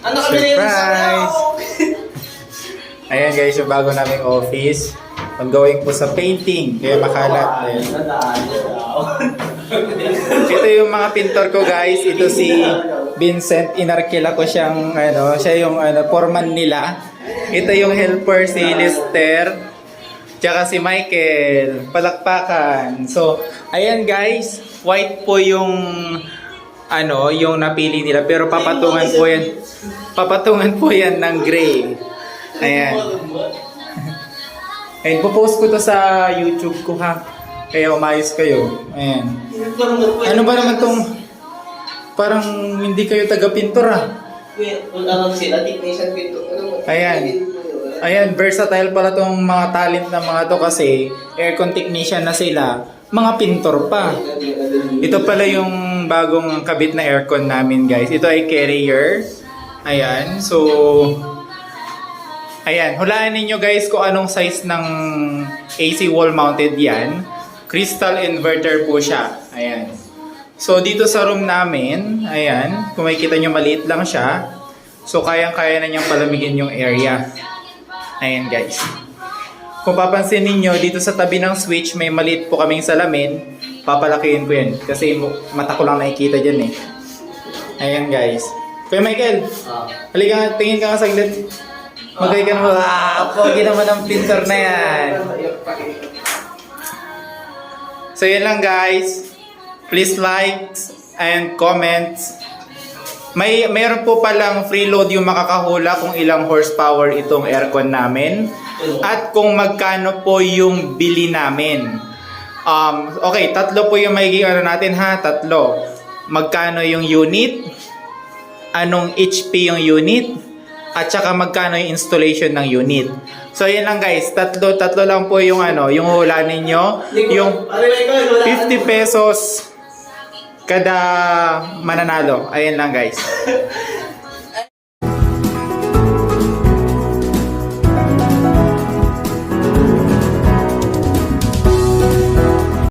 Ano kami rin Surprise! Ayan guys, yung bago naming office. Ongoing po sa painting, kaya makalat. Ayan. Ito yung mga pintor ko guys. Ito si Vincent. Inarkila ko siyang, siya yung foreman nila. Ito yung helper si Lester. Tsaka si Michael. Palakpakan. So, ayan guys. White po yung yung napili nila. Pero papatungan po yan. Papatungan po yan ng gray. Ayan. Ayan, popost ko to sa YouTube ko ha. Kaya umayos kayo. Ayan. Ano ba naman tong parang hindi kayo taga-pintor ah. Ano sila, technician pinto. Ayan. Ayan, versatile pala tong mga talent na mga to kasi aircon technician na sila. Mga pintor pa. Ito pala yung bagong kabit na aircon namin guys. Ito ay carrier. Ayan. So, ayan. Hulaan ninyo guys kung anong size ng AC wall mounted yan. Crystal inverter po siya. Ayan. So, dito sa room namin, ayan. Kung makikita nyo, maliit lang siya. So, kayang-kaya na niyang palamigin yung area. Ayan guys. Kung papansin ninyo, dito sa tabi ng switch, may maliit po kaming salamin. Papalakihin ko yan. Kasi mata ko lang nakikita dyan eh. Ayan guys. Kuya Michael, halika, tingin ka nga saglit. Magay ka naman. Pogi naman ang pintor na yan. So yun lang guys. Please like and comment. Mayroon po palang free load yung makakahula kung ilang horsepower itong aircon namin. At kung magkano po yung bili namin. Okay, tatlo po yung magiging natin ha. Tatlo. Magkano yung unit? Anong HP yung unit? At saka magkano yung installation ng unit. So yun lang guys, tatlo lang po yung yung hula ninyo. Yung 50 pesos kada mananalo. Ayun lang guys.